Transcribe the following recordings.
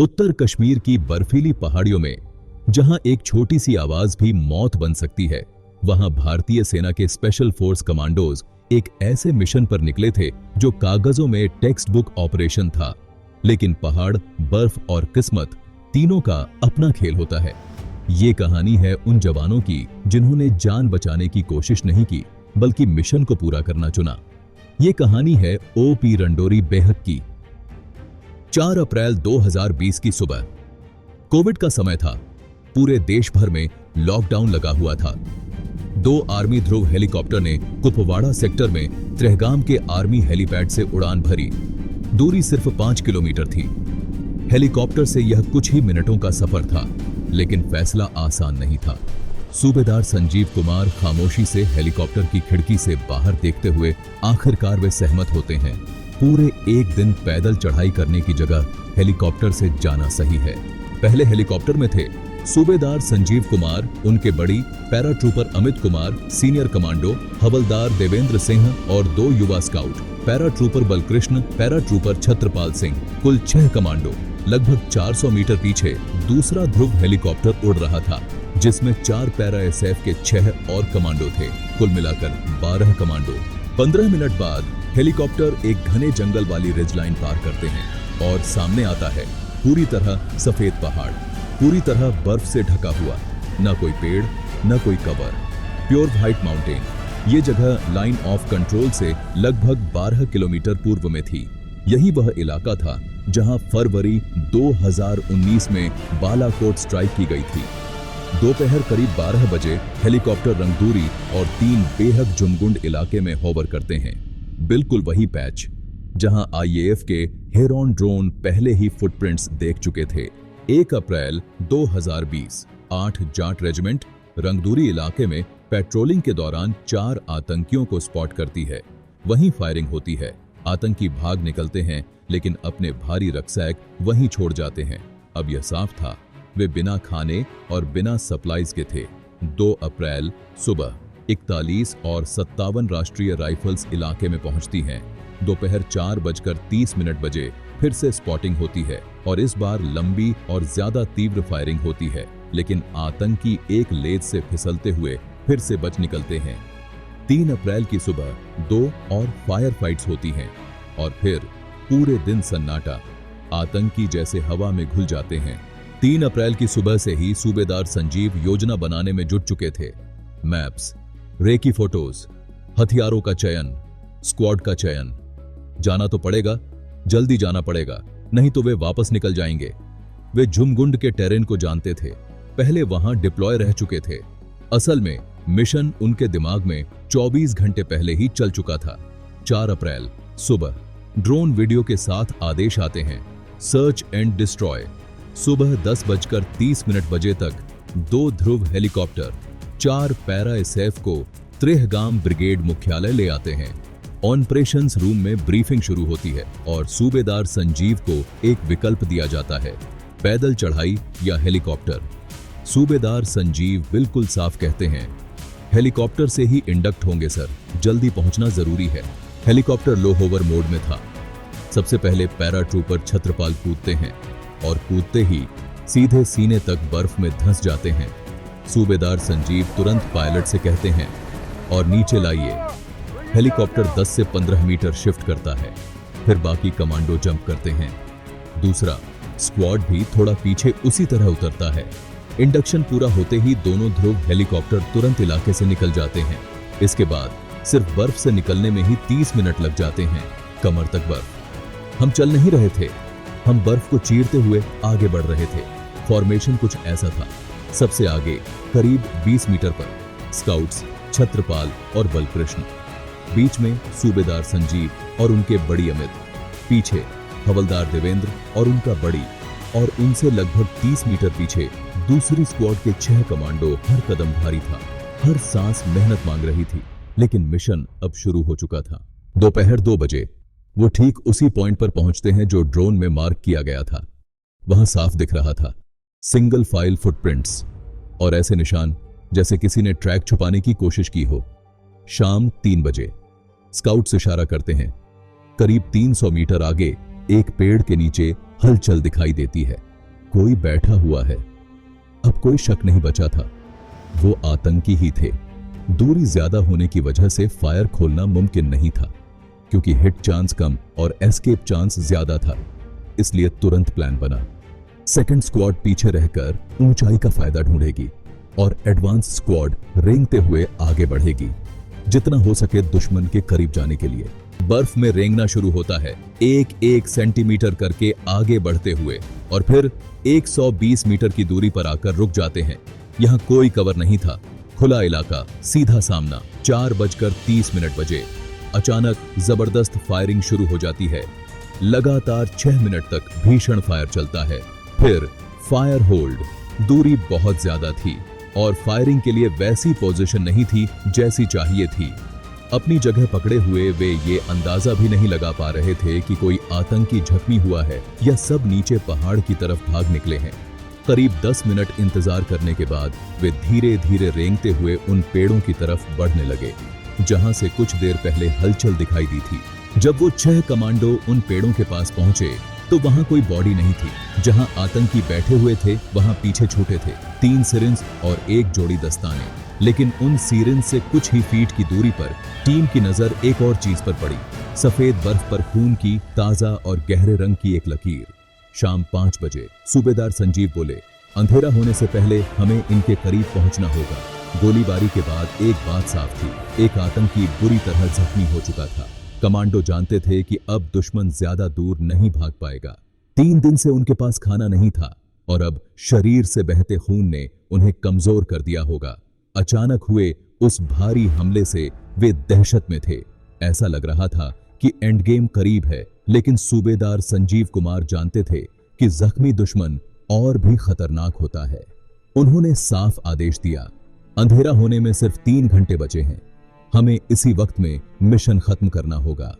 उत्तर कश्मीर की बर्फीली पहाड़ियों में जहां एक छोटी सी आवाज भी मौत बन सकती है, वहां भारतीय सेना के स्पेशल फोर्स कमांडोज एक ऐसे मिशन पर निकले थे जो कागजों में टेक्स्ट बुक ऑपरेशन था, लेकिन पहाड़, बर्फ और किस्मत तीनों का अपना खेल होता है। ये कहानी है उन जवानों की जिन्होंने जान बचाने की कोशिश नहीं की, बल्कि मिशन को पूरा करना चुना। ये कहानी है ओपी रंडोरी बेहक की। 4 अप्रैल 2020 की सुबह, कोविड का समय था। पूरे देश भर में लॉकडाउन लगा हुआ था। 2 आर्मी ध्रुव हेलीकॉप्टर ने कुपवाड़ा सेक्टर में त्रेहगाम के आर्मी हेलीपैड से उड़ान भरी। दूरी सिर्फ 5 किलोमीटर थी। हेलीकॉप्टर से यह कुछ ही मिनटों का सफर था, लेकिन फैसला आसान नहीं था। सूबेदार संजीव कुमार खामोशी से हेलीकॉप्टर की खिड़की से बाहर देखते हुए आखिरकार वे सहमत होते हैं। पूरे एक दिन पैदल चढ़ाई करने की जगह हेलीकॉप्टर से जाना सही है। पहले हेलीकॉप्टर में थे सूबेदार संजीव कुमार, उनके बड़ी paratrooper Amit Kumar, senior commando हवलदार देवेंद्र सिंह और 2 युवा scout, paratrooper Balkrishna, paratrooper Chhatrapal Singh. कुल 6 कमांडो। लगभग 400 मीटर पीछे दूसरा ध्रुव हेलीकॉप्टर उड़ रहा था, जिसमें 4 पैरा एसएफ के 6 और कमांडो थे। कुल मिलाकर 12 कमांडो। 15 मिनट बाद हेलीकॉप्टर एक घने जंगल वाली रिज लाइन पार करते हैं और सामने आता है पूरी तरह सफेद पहाड़, पूरी तरह बर्फ से ढका हुआ। न कोई पेड़, न कोई कवर, प्योर व्हाइट माउंटेन। ये जगह लाइन ऑफ कंट्रोल से लगभग 12 किलोमीटर पूर्व में थी। यही वह इलाका था जहां फरवरी 2019 में बालाकोट स्ट्राइक की गई थी। दोपहर करीब 12 बजे हेलीकॉप्टर रंगदूरी और 3 बेहक जुमगुंड इलाके में होवर करते हैं। बिल्कुल वही पैच जहां आईएएफ के हेरॉन ड्रोन पहले ही फुटप्रिंट्स देख चुके थे। 1 अप्रैल 2020, 8 जाट रेजिमेंट रंगदूरी इलाके में पेट्रोलिंग के दौरान 4 आतंकियों को स्पॉट करती है। वहीं फायरिंग होती है। आतंकी भाग निकलते हैं, लेकिन अपने भारी रक्सैक वहीं छोड़ जाते हैं। अब यह साफ था, वे बिना खाने और बिना सप्लाईज के थे। 2 अप्रैल सुबह 41 और 57 राष्ट्रीय राइफल्स इलाके में पहुंचती हैं। दोपहर 4:30 बजे फिर से स्पॉटिंग होती है और इस बार लंबी और ज्यादा तीव्र फायरिंग होती है, लेकिन आतंकी एक लेज से फिसलते हुए फिर से बच निकलते हैं। 3 अप्रैल की सुबह 2 और फायर फाइट्स होती हैं और फिर पूरे दिन सन्नाटा। आतंकी जैसे हवा में घुल जाते हैं। 3 अप्रैल की सुबह से ही सूबेदार संजीव योजना बनाने में जुट चुके थे। मैप्स, रेकी फोटोज, हथियारों का चयन, स्क्वाड का चयन। जाना तो पड़ेगा, जल्दी जाना पड़ेगा, नहीं तो वे वापस निकल जाएंगे। वे झुमगुंड के टेरेन को जानते थे, पहले वहां डिप्लॉय रह चुके थे। असल में मिशन उनके दिमाग में 24 घंटे पहले ही चल चुका था। 4 अप्रैल सुबह ड्रोन वीडियो के साथ आदेश आते हैं, सर्च एंड डिस्ट्रॉय। सुबह 10:30 बजे तक 2 ध्रुव हेलीकॉप्टर 4 पैरा एसएफ को त्रेहगाम ब्रिगेड मुख्यालय ले आते हैं। ऑपरेशंस रूम में ब्रीफिंग शुरू होती है और सूबेदार संजीव को एक विकल्प दिया जाता है, पैदल चढ़ाई या हेलीकॉप्टर। सूबेदार संजीव बिल्कुल साफ कहते हैं, हेलीकॉप्टर से ही इंडक्ट होंगे सर, जल्दी पहुंचना जरूरी है। हेलीकॉप्टर लो होवर मोड में था। सबसे पहले पैराट्रूपर छत्रपाल कूदते हैं और कूदते ही सीधे सीने तक बर्फ में धंस जाते हैं। सूबेदार संजीव तुरंत पायलट से कहते हैं, और नीचे लाइए। हेलीकॉप्टर 10 से 15 मीटर शिफ्ट करता है, फिर बाकी कमांडो जंप करते हैं। दूसरा स्क्वाड भी थोड़ा पीछे उसी तरह उतरता है। इंडक्शन पूरा होते ही दोनों ध्रुव हेलीकॉप्टर तुरंत इलाके से निकल जाते हैं। इसके बाद सिर्फ बर्फ से निकलने में ही 30 मिनट लग जाते हैं, कमर तक बर्फ। हम चल नहीं रहे थे, हम बर्फ को चीरते हुए आगे बढ़ रहे थे। फॉर्मेशन कुछ ऐसा था, सबसे आगे करीब 20 मीटर पर स्काउट्स छत्रपाल और बलकृष्ण, बीच में सूबेदार संजीव और उनके बड़ी अमित, पीछे हवलदार देवेंद्र और उनका बड़ी, और उनसे लगभग 30 मीटर पीछे दूसरी स्क्वाड के 6 कमांडो। हर कदम भारी था, हर सांस मेहनत मांग रही थी, लेकिन मिशन अब शुरू हो चुका था। दोपहर 2 बजे वो ठीक उसी पॉइंट पर पहुंचते हैं जो ड्रोन में मार्क किया गया था। वहां साफ दिख रहा था सिंगल फाइल फुटप्रिंट्स और ऐसे निशान जैसे किसी ने ट्रैक छुपाने की कोशिश की हो। शाम 3 बजे स्काउट्स इशारा करते हैं। करीब 300 मीटर आगे एक पेड़ के नीचे हलचल दिखाई देती है। कोई बैठा हुआ है। अब कोई शक नहीं बचा था, वो आतंकी ही थे। दूरी ज्यादा होने की वजह से फायर खोलना मुमकिन नहीं था, क्योंकि हिट चांस कम और एस्केप चांस ज्यादा था। इसलिए तुरंत प्लान बना। सेकंड स्क्वाड पीछे रहकर ऊंचाई का फायदा ढूंढेगी और एडवांस स्क्वाड रेंगते हुए आगे बढ़ेगी, जितना हो सके दुश्मन के करीब जाने के लिए। बर्फ में रेंगना शुरू होता है, एक एक सेंटीमीटर करके आगे बढ़ते हुए, और फिर 120 मीटर की दूरी पर आकर रुक जाते हैं। यहाँ कोई कवर नहीं था, खुला इलाका, सीधा सामना। 4:30 बजे अचानक जबरदस्त फायरिंग शुरू हो जाती है। लगातार 6 मिनट तक भीषण फायर चलता है। फिर फायर होल्ड। दूरी बहुत ज्यादा थी और फायरिंग के लिए वैसी पोजीशन नहीं थी जैसी चाहिए थी। अपनी जगह पकड़े हुए वे ये अंदाजा भी नहीं लगा पा रहे थे कि कोई आतंकी जख्मी हुआ है या सब नीचे पहाड़ की तरफ भाग निकले हैं। करीब 10 मिनट इंतजार करने के बाद वे धीरे धीरे रेंगते हुए उन पेड़ों की तरफ बढ़ने लगे, जहां से कुछ देर पहले हलचल दिखाई दी थी। जब वो 6 कमांडो उन पेड़ों के पास पहुंचे तो वहां कोई बॉडी नहीं थी। जहां आतंकी बैठे हुए थे वहां पीछे छूटे थे 3 सिरिंज और 1 जोड़ी दस्ताने। लेकिन उन सिरिंज से कुछ ही फीट की दूरी पर टीम की नजर एक और चीज पर पड़ी। सफेद बर्फ पर खून की ताजा और गहरे रंग की एक लकीर। शाम 5 बजे सूबेदार संजीव बोले, अंधेरा होने से पहले हमें इनके करीब पहुंचना होगा। गोलीबारी के बाद एक बात साफ थी, एक आतंकी बुरी तरह जख्मी हो चुका था। कमांडो जानते थे कि अब दुश्मन ज्यादा दूर नहीं भाग पाएगा। 3 दिन से उनके पास खाना नहीं था और अब शरीर से बहते खून ने उन्हें कमजोर कर दिया होगा। अचानक हुए उस भारी हमले से वे दहशत में थे। ऐसा लग रहा था कि एंड गेम करीब है, लेकिन सूबेदार संजीव कुमार जानते थे कि जख्मी दुश्मन और भी खतरनाक होता है। उन्होंने साफ आदेश दिया, अंधेरा होने में सिर्फ 3 घंटे बचे हैं, हमें इसी वक्त में मिशन खत्म करना होगा।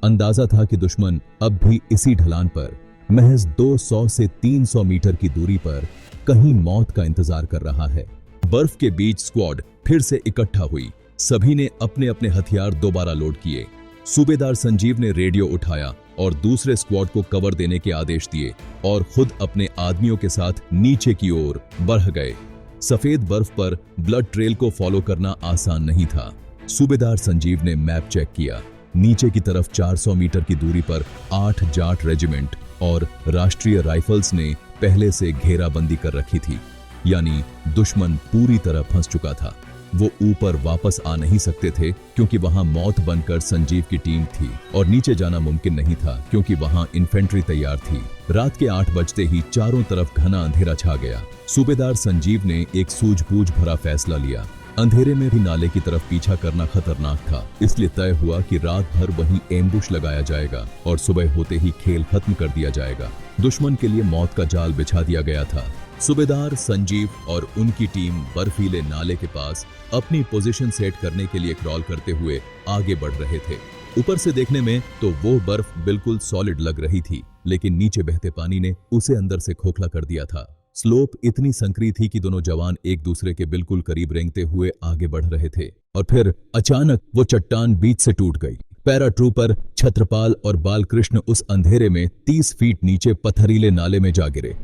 अंदाजा था कि दुश्मन अब भी इसी ढलान पर महज 200 से 300 मीटर की दूरी पर कहीं मौत का इंतजार कर रहा है। बर्फ के बीच स्क्वाड फिर से इकट्ठा हुई। सभी ने अपने अपने हथियार दोबारा लोड किए। सूबेदार संजीव ने रेडियो उठाया और दूसरे स्क्वाड को कवर देने के आदेश दिए और खुद अपने आदमियों के साथ नीचे की ओर बढ़ गए। सफेद बर्फ पर ब्लड ट्रेल को फॉलो करना आसान नहीं था। सूबेदार संजीव ने मैप चेक किया। नीचे की तरफ 400 मीटर की दूरी पर 8 जाट रेजिमेंट और राष्ट्रीय राइफल्स ने पहले से घेराबंदी कर रखी थी, यानी दुश्मन पूरी तरह फंस चुका था। वो ऊपर वापस आ नहीं सकते थे क्योंकि वहां मौत बनकर संजीव की टीम थी और नीचे जाना मुमकिन नहीं था क्योंकि वहां इन्फेंट्री तैयार थी। रात के 8 बजते ही चारों तरफ घना अंधेरा छा गया। सूबेदार संजीव ने एक सूझबूझ भरा फैसला लिया। अंधेरे में भी नाले की तरफ पीछा करना खतरनाक था, इसलिए तय हुआ कि रात भर वहीं एम्बुश लगाया जाएगा और सुबह होते ही खेल खत्म कर दिया जाएगा। दुश्मन के लिए मौत का जाल बिछा दिया गया था। सूबेदार संजीव और उनकी टीम बर्फीले नाले के पास अपनी पोजीशन सेट करने के लिए क्रॉल करते हुए आगे बढ़ रहे थे। ऊपर से देखने में तो वो बर्फ बिल्कुल सॉलिड लग रही थी, लेकिन नीचे बहते पानी ने उसे अंदर से खोखला कर दिया था। स्लोप इतनी संकरी थी कि दोनों जवान एक दूसरे के बिल्कुल करीब रेंगते हुए आगे बढ़ रहे थे और फिर अचानक वो चट्टान बीच से टूट गई। पैराट्रूपर छत्रपाल और बालकृष्ण उस अंधेरे में 30 फीट नीचे पथरीले नाले में जा गिरे।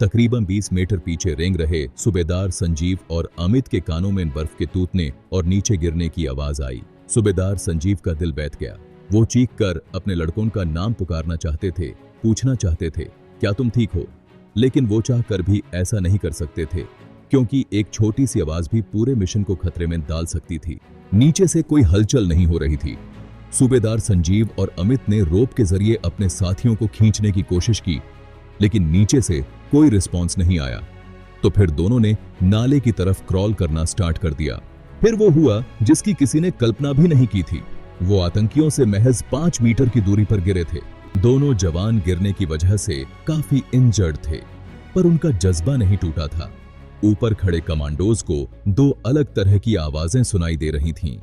तकरीबन 20 मीटर पीछे रेंग रहे सूबेदार संजीव और अमित के कानों में बर्फ के टूटने और नीचे गिरने की आवाज आई। सूबेदार संजीव का दिल बैठ गया। वो चीख कर अपने लड़कों का नाम पुकारना चाहते थे, पूछना चाहते थे, क्या तुम ठीक हो? लेकिन वो चाह कर भी ऐसा नहीं कर सकते थे क्योंकि एक छोटी सी आवाज भी पूरे मिशन को खतरे में डाल सकती थी। नीचे से कोई हलचल नहीं हो रही थी। सूबेदार संजीव और अमित ने रोप के जरिए अपने साथियों को खींचने की कोशिश की, लेकिन नीचे से कोई रिस्पॉन्स नहीं आया। तो फिर दोनों ने नाले की तरफ क्रॉल करना स्टार्ट कर दिया। फिर वो हुआ जिसकी किसी ने कल्पना भी नहीं की थी। वो आतंकियों से महज 5 मीटर की दूरी पर गिरे थे। दोनों जवान गिरने की वजह से काफी इंजर्ड थे, पर उनका जज्बा नहीं टूटा था। ऊपर खड़े कमांडोज को 2 अलग तरह की आवाजें सुनाई दे रही थीं।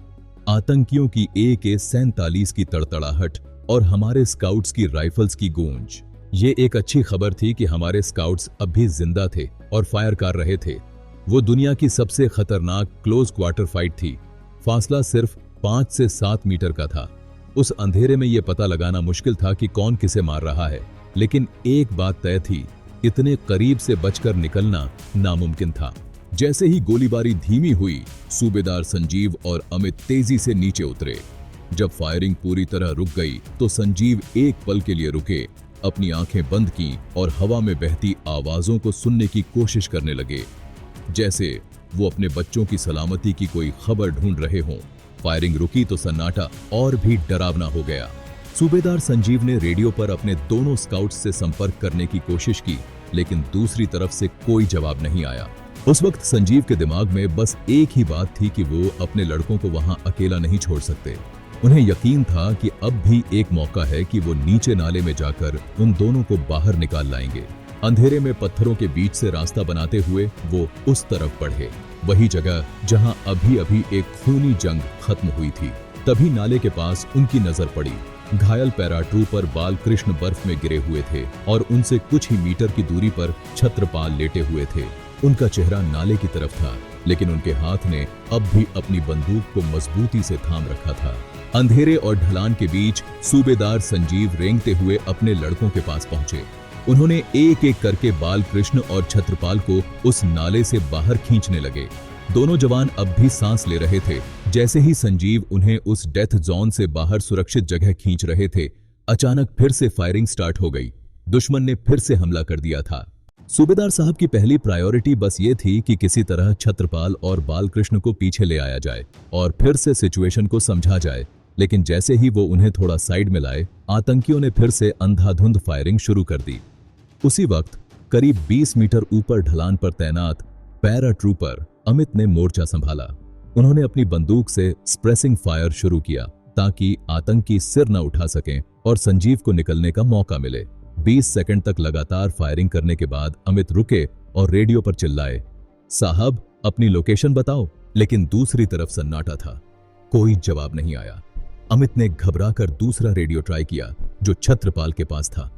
आतंकियों की AK-47 की तड़तड़ाहट और हमारे स्काउट्स की राइफल्स की गूंज। ये एक अच्छी खबर थी कि हमारे स्काउट्स अब भी जिंदा थे और फायर कर रहे थे। वो दुनिया की सबसे खतरनाक क्लोज क्वार्टर फाइट थी। फासला सिर्फ 5 से 7 मीटर का था। उस अंधेरे में यह पता लगाना मुश्किल था कि कौन किसे मार रहा है, लेकिन एक बात तय थी, इतने करीब से बचकर निकलना नामुमकिन था। जैसे ही गोलीबारी धीमी हुई, सूबेदार संजीव और अमित तेजी से नीचे उतरे। जब फायरिंग पूरी तरह रुक गई तो संजीव एक पल के लिए रुके, अपनी आंखें बंद की और हवा में बहती आवाजों को सुनने की कोशिश करने लगे, जैसे वो अपने बच्चों की सलामती की कोई खबर ढूंढ रहे हों। फायरिंग रुकी तो सन्नाटा और भी डरावना हो गया। सूबेदार संजीव ने रेडियो पर अपने दोनों स्काउट्स से संपर्क करने की कोशिश की, लेकिन दूसरी तरफ से कोई जवाब नहीं आया। उस वक्त संजीव के दिमाग में बस एक ही बात थी कि वो अपने लड़कों को वहां अकेला नहीं छोड़ सकते। उन्हें यकीन था कि अब भी एक मौका है कि वो नीचे नाले में जाकर उन दोनों को बाहर निकाल लाएंगे। अंधेरे में पत्थरों के बीच से रास्ता बनाते हुए वो उस तरफ बढ़े, वही जगह जहां अभी अभी एक खूनी जंग खत्म हुई थी। तभी नाले के पास उनकी नजर पड़ी। घायल पैराट्रूपर बालकृष्ण बर्फ में गिरे हुए थे और उनसे कुछ ही मीटर की दूरी पर छत्रपाल लेटे हुए थे। उनका चेहरा नाले की तरफ था, लेकिन उनके हाथ ने अब भी अपनी बंदूक को मजबूती से थाम रखा था। अंधेरे और ढलान के बीच सूबेदार संजीव रेंगते हुए अपने लड़कों के पास पहुंचे। उन्होंने एक एक करके बालकृष्ण और छत्रपाल को उस नाले से बाहर खींचने लगे। दोनों जवान अब भी सांस ले रहे थे। जैसे ही संजीव उन्हें उस डेथ जोन से बाहर सुरक्षित जगह खींच रहे थे, अचानक फिर से फायरिंग स्टार्ट हो गई। दुश्मन ने फिर से हमला कर दिया था। सूबेदार साहब की पहली प्रायोरिटी बस ये थी कि किसी तरह छत्रपाल और बालकृष्ण को पीछे ले आया जाए और फिर से सिचुएशन को समझा जाए। लेकिन जैसे ही वो उन्हें थोड़ा साइड में लाए, आतंकियों ने फिर से अंधाधुंध फायरिंग शुरू कर दी। उसी वक्त करीब 20 मीटर ऊपर ढलान पर तैनात पैराट्रूपर अमित ने मोर्चा संभाला। उन्होंने अपनी बंदूक से स्प्रेसिंग फायर शुरू किया ताकि आतंकी सिर न उठा सकें और संजीव को निकलने का मौका मिले। 20 सेकंड तक लगातार फायरिंग करने के बाद अमित रुके और रेडियो पर चिल्लाए, साहब अपनी लोकेशन बताओ। लेकिन दूसरी तरफ सन्नाटा था, कोई जवाब नहीं आया। अमित ने घबराकर दूसरा रेडियो ट्राई किया जो छत्रपाल के पास था,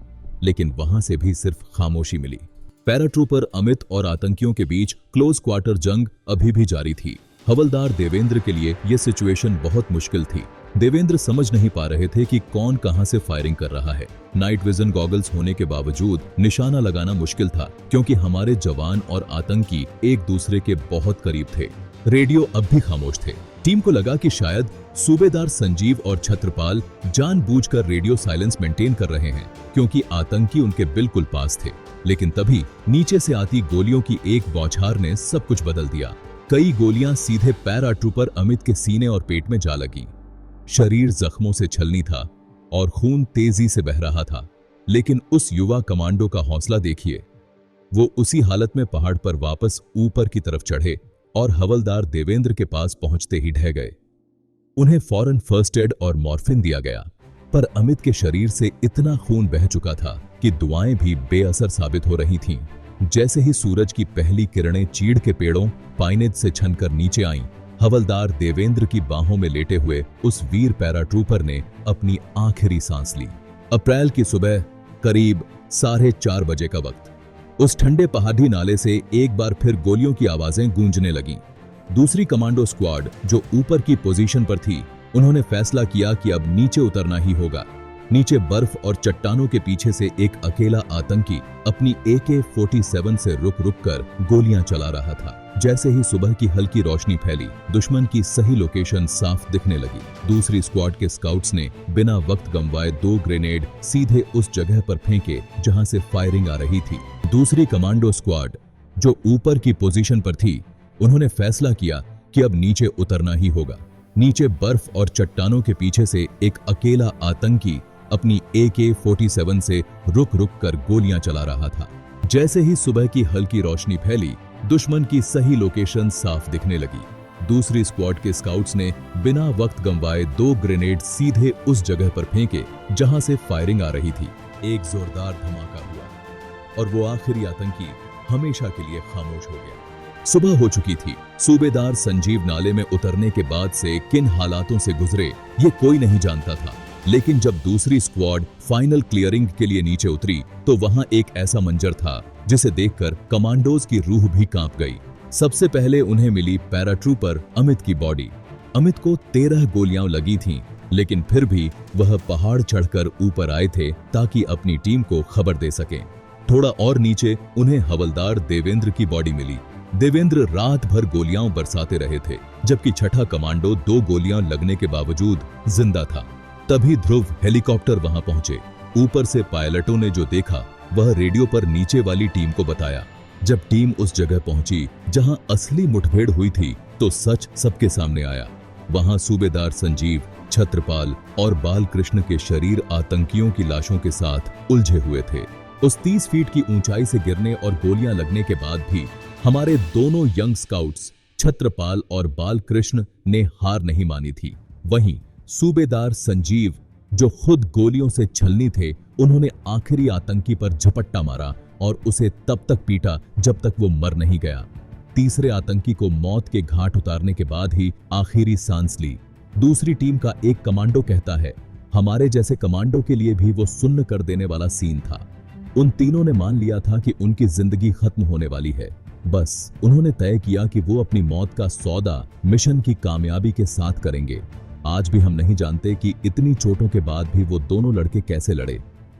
लेकिन वहां से भी सिर्फ खामोशी मिली। पैराट्रूपर अमित और आतंकियों के बीच क्लोज क्वार्टर जंग अभी भी जारी थी। हवलदार देवेंद्र के लिए यह सिचुएशन बहुत मुश्किल थी। देवेंद्र समझ नहीं पा रहे थे कि कौन कहां से फायरिंग कर रहा है। नाइट विजन गॉगल्स होने के बावजूद निशाना लगाना मुश्किल था, क्योंकि हमारे जवान और आतंकी एक दूसरे के बहुत करीब थे। रेडियो अब भी खामोश थे। टीम को लगा कि शायद सूबेदार संजीव और छत्रपाल जानबूझकर रेडियो साइलेंस मेंटेन कर रहे हैं, क्योंकि आतंकी उनके बिल्कुल पास थे। लेकिन तभी नीचे से आती गोलियों की एक बौछार ने सब कुछ बदल दिया। कई गोलियां सीधे पैराट्रूपर अमित के सीने और पेट में जा लगी। शरीर जख्मों से छलनी था और खून तेजी से बह रहा था। लेकिन उस युवा कमांडो का हौसला देखिए। वो उसी हालत में पहाड़ पर वापस ऊपर की तरफ चढ़े और हवलदार देवेंद्र के पास पहुंचते ही ढह गए। उन्हें फौरन फर्स्ट एड और मॉर्फिन दिया गया, पर अमित के शरीर से इतना खून बह चुका था कि दुआएं भी बेअसर साबित हो रही थीं। जैसे ही सूरज की पहली किरणें चीड़ के पेड़ों पाइनेज से छनकर नीचे आईं, हवलदार देवेंद्र की बाहों में लेटे हुए उस वीर पैराट्रूपर ने अपनी आखिरी सांस ली। अप्रैल की सुबह करीब 4:30 बजे का वक्त। उस ठंडे पहाड़ी नाले से एक बार फिर गोलियों की आवाजें गूंजने लगीं। दूसरी कमांडो स्क्वाड जो ऊपर की पोजीशन पर थी, उन्होंने फैसला किया कि अब नीचे उतरना ही होगा। नीचे बर्फ और चट्टानों के पीछे से एक अकेला आतंकी अपनी AK-47 से रुक रुक कर गोलियां चला रहा था। जैसे ही सुबह की हल्की रोशनी फैली, दुश्मन की सही लोकेशन साफ दिखने लगी। दूसरी स्क्वाड के स्काउट्स ने बिना वक्त गंवाए 2 ग्रेनेड सीधे उस जगह पर फेंके जहां से फायरिंग आ रही थी। दूसरी कमांडो स्क्वाड जो ऊपर की पोजीशन पर थी, उन्होंने फैसला किया कि अब नीचे उतरना ही होगा। नीचे बर्फ और चट्टानों के पीछे से एक अकेला आतंकी अपनी AK-47 से रुक रुक कर गोलियां चला रहा था। जैसे ही सुबह की हल्की रोशनी फैली, दुश्मन की सही लोकेशन साफ दिखने लगी। दूसरी स्क्वाड के स्काउट्स ने बिना वक्त गंवाए 2 ग्रेनेड सीधे उस जगह पर फेंके जहां से फायरिंग आ रही थी। एक जोरदार धमाका हुआ और वो आखिरी आतंकी हमेशा के लिए खामोश हो गया। सुबह हो चुकी थी। सूबेदार संजीव नाले में उतरने के बाद से किन हालातों से गुजरे ये कोई नहीं जानता था। लेकिन जब दूसरी स्क्वाड फाइनल क्लियरिंग के लिए नीचे उतरी तो वहां एक ऐसा मंजर था जिसे देखकर कमांडोज की रूह भी कांप गई। सबसे पहले उन्हें मिली पैराट्रूपर अमित की बॉडी। अमित को 13 गोलियां लगी थीं, लेकिन फिर भी वह पहाड़ चढ़कर ऊपर आए थे ताकि अपनी टीम को खबर दे सकें। थोड़ा और नीचे उन्हें हवलदार देवेंद्र की बॉडी मिली। देवेंद्र रात भर गोलियां बरसाते रहे थे, जबकि छठा कमांडो 2 गोलियां लगने के बावजूद जिंदा था। तभी ध्रुव हेलीकॉप्टर वहां पहुंचे। ऊपर से पायलटों ने जो देखा वह रेडियो पर नीचे वाली टीम को बताया। जब टीम उस जगह पहुंची जहां असली मुठभेड़ हुई थी तो सच सबके सामने आया। वहां सूबेदार संजीव, छत्रपाल और बालकृष्ण के शरीर आतंकियों की लाशों के साथ उलझे हुए थे। उस 30 फीट की ऊंचाई से गिरने और गोलियां लगने के बाद भी हमारे दोनों यंग स्काउट्स छत्रपाल और बालकृष्ण ने हार नहीं मानी थी। वहीं सूबेदार संजीव, जो खुद गोलियों से छलनी थे, उन्होंने आखिरी आतंकी पर झपट्टा मारा और उसे तब तक पीटा जब तक वो मर नहीं गया। तीसरे आतंकी को मौत के घाट उतारने के बाद ही आखिरी सांस ली। दूसरी टीम का एक कमांडो कहता है, हमारे जैसे कमांडो के लिए भी वो सुन्न कर देने वाला सीन था। उन तीनों ने मान लिया था कि उनकी जिंदगी खत्म होने वाली है। बस उन्होंने तय किया कि वो अपनी मौत का सौदा मिशन की कामयाबी के साथ करेंगे। आज भी हम नहीं जानते कि इतनी चोटों के बाद भी वो दोनों लड़के कैसे लड़े।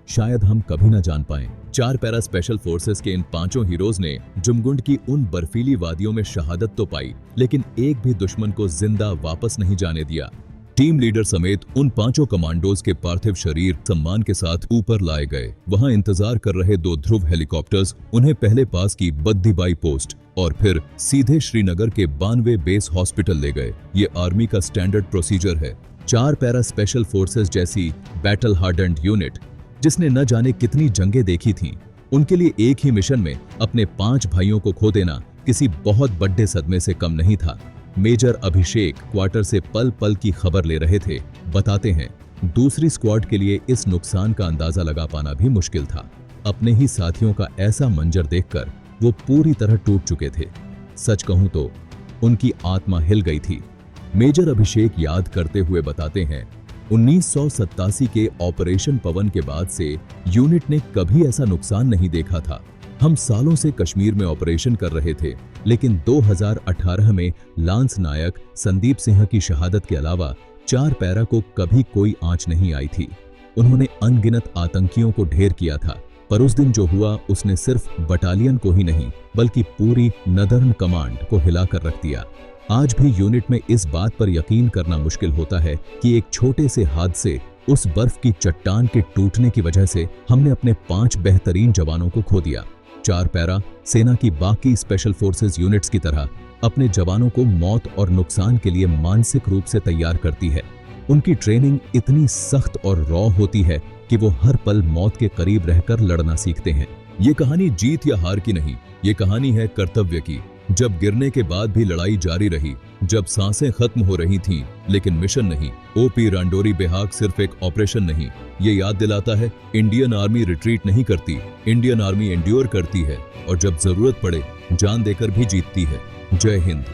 शायद हम कभी ना जान पाएं। 4 पैरा स्पेशल फोर्सेस के इन 5 हीरोज ने जुमगुंड की उन बर्फीली वादियों में शहादत तो पाई, लेकिन एक भी दुश्मन को जिंदा वापस नहीं जाने दिया। टीम लीडर समेत उन 5 कमांडोज के पार्थिव शरीर सम्मान के साथ ऊपर लाए गए। वहां इंतजार कर रहे 2 ध्रुव हेलीकॉप्टर्स उन्हें पहले पास की बद्दीबाई पोस्ट और फिर सीधे श्रीनगर के 92 बेस हॉस्पिटल ले गए। ये आर्मी का स्टैंडर्ड प्रोसीजर है। 4 पैरा स्पेशल फोर्सेस जैसी बैटल हार्डन्ड यूनिट, जिसने न जाने कितनी जंगें देखी थीं, उनके लिए एक ही मिशन में अपने 5 भाइयों को खो देना किसी बहुत बड़े सदमे से कम नहीं था। मेजर अभिषेक क्वार्टर से पल पल की खबर ले रहे थे। बताते हैं, दूसरी स्क्वाड के लिए इस नुकसान का अंदाजा लगा पाना भी मुश्किल था। अपने ही साथियों का ऐसा मंजर देखकर वो पूरी तरह टूट चुके थे। सच कहूं तो उनकी आत्मा हिल गई थी। मेजर अभिषेक याद करते हुए बताते हैं, 1987 के ऑपरेशन पवन के बाद से यूनिट ने कभी ऐसा नुकसान नहीं देखा था। हम सालों से कश्मीर में ऑपरेशन कर रहे थे, लेकिन 2018 में लांस नायक संदीप सिंह की शहादत के अलावा 4 पैरा को कभी कोई आंच नहीं आई थी। उन्होंने अनगिनत आतंकियों को ढेर किया था, पर उस दिन जो हुआ उसने सिर्फ बटालियन को ही नहीं बल्कि पूरी नदर्न कमांड को हिलाकर रख दिया। आज भी यूनिट में इस बात पर यकीन करना मुश्किल होता है कि एक छोटे से हादसे, उस बर्फ की चट्टान के टूटने की वजह से हमने अपने 5 बेहतरीन जवानों को खो दिया। 4 पैरा सेना की बाकी स्पेशल फोर्सेस यूनिट्स की तरह अपने जवानों को मौत और नुकसान के लिए मानसिक रूप से तैयार करती है। उनकी ट्रेनिंग इतनी सख्त और रॉ होती है कि वो हर पल मौत के करीब रहकर लड़ना सीखते हैं। ये कहानी जीत या हार की नहीं, ये कहानी है कर्तव्य की। जब गिरने के बाद भी लड़ाई जारी रही, जब सांसें खत्म हो रही थीं, लेकिन मिशन नहीं। ओपी रांडोरी बेहाग सिर्फ एक ऑपरेशन नहीं, ये याद दिलाता है इंडियन आर्मी रिट्रीट नहीं करती, इंडियन आर्मी एंड्योर करती है और जब जरूरत पड़े जान देकर भी जीतती है। जय हिंद।